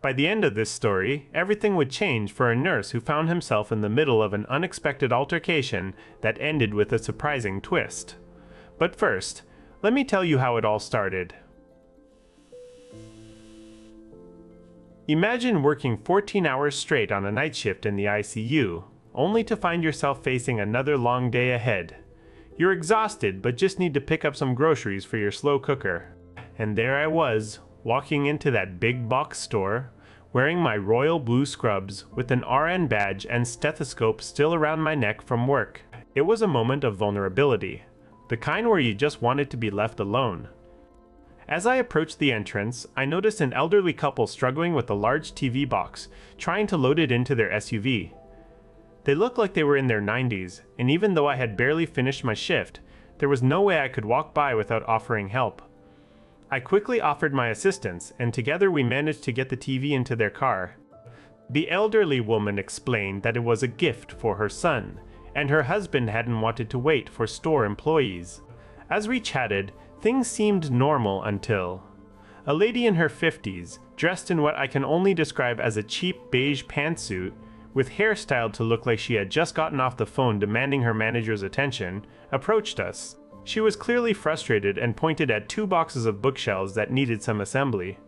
By the end of this story, everything would change for a nurse who found himself in the middle of an unexpected altercation that ended with a surprising twist. But first, let me tell you how it all started. Imagine working 14 hours straight on a night shift in the ICU, only to find yourself facing another long day ahead. You're exhausted but just need to pick up some groceries for your slow cooker. And there I was, walking into that big box store, wearing my royal blue scrubs with an RN badge and stethoscope still around my neck from work. It was a moment of vulnerability, the kind where you just wanted to be left alone. As I approached the entrance, I noticed an elderly couple struggling with a large TV box, trying to load it into their SUV. They looked like they were in their 90s, and even though I had barely finished my shift, there was no way I could walk by without offering help. I quickly offered my assistance, and together we managed to get the TV into their car. The elderly woman explained that it was a gift for her son, and her husband hadn't wanted to wait for store employees. As we chatted, things seemed normal until a lady in her 50s, dressed in what I can only describe as a cheap beige pantsuit, with hair styled to look like she had just gotten off the phone demanding her manager's attention, approached us. She was clearly frustrated and pointed at 2 boxes of bookshelves that needed some assembly.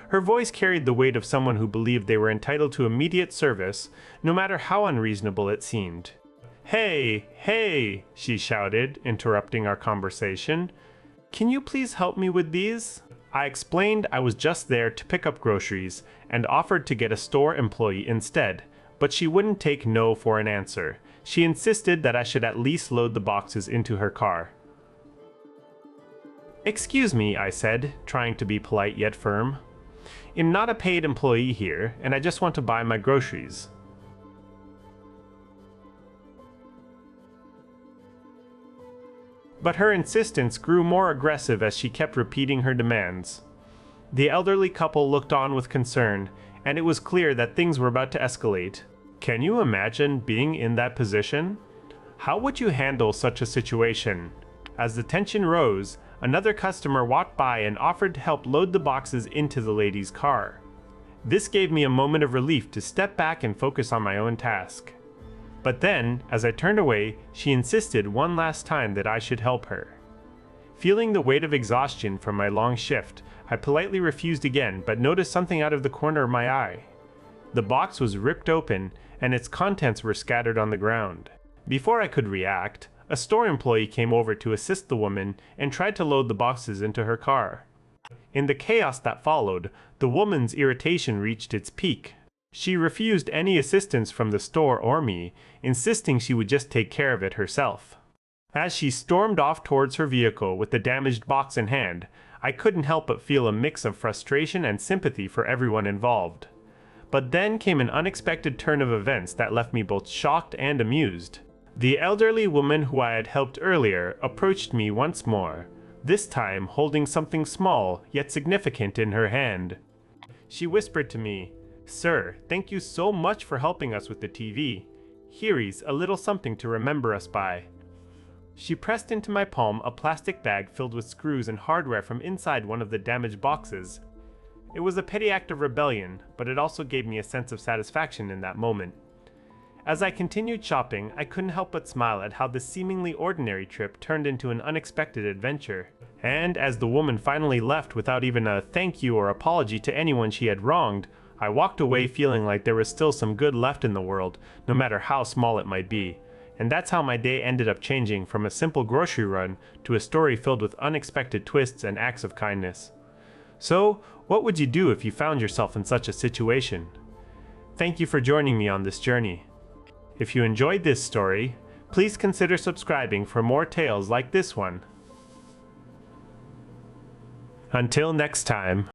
Her voice carried the weight of someone who believed they were entitled to immediate service, no matter how unreasonable it seemed. Hey, she shouted, interrupting our conversation. Can you please help me with these? I explained I was just there to pick up groceries and offered to get a store employee instead, but she wouldn't take no for an answer. She insisted that I should at least load the boxes into her car. Excuse me, I said, trying to be polite yet firm. I'm not a paid employee here, and I just want to buy my groceries. But her insistence grew more aggressive as she kept repeating her demands. The elderly couple looked on with concern, and it was clear that things were about to escalate. Can you imagine being in that position? How would you handle such a situation? As the tension rose, another customer walked by and offered to help load the boxes into the lady's car. This gave me a moment of relief to step back and focus on my own task. But then, as I turned away, she insisted one last time that I should help her. Feeling the weight of exhaustion from my long shift, I politely refused again, but noticed something out of the corner of my eye. The box was ripped open, and its contents were scattered on the ground. Before I could react, a store employee came over to assist the woman and tried to load the boxes into her car. In the chaos that followed, the woman's irritation reached its peak. She refused any assistance from the store or me, insisting she would just take care of it herself. As she stormed off towards her vehicle with the damaged box in hand, I couldn't help but feel a mix of frustration and sympathy for everyone involved. But then came an unexpected turn of events that left me both shocked and amused. The elderly woman who I had helped earlier approached me once more, this time holding something small yet significant in her hand. She whispered to me, "Sir, thank you so much for helping us with the TV. Here's a little something to remember us by." She pressed into my palm a plastic bag filled with screws and hardware from inside one of the damaged boxes. It was a petty act of rebellion, but it also gave me a sense of satisfaction in that moment. As I continued shopping, I couldn't help but smile at how this seemingly ordinary trip turned into an unexpected adventure. And as the woman finally left without even a thank you or apology to anyone she had wronged, I walked away feeling like there was still some good left in the world, no matter how small it might be. And that's how my day ended up changing from a simple grocery run to a story filled with unexpected twists and acts of kindness. So, what would you do if you found yourself in such a situation? Thank you for joining me on this journey. If you enjoyed this story, please consider subscribing for more tales like this one. Until next time.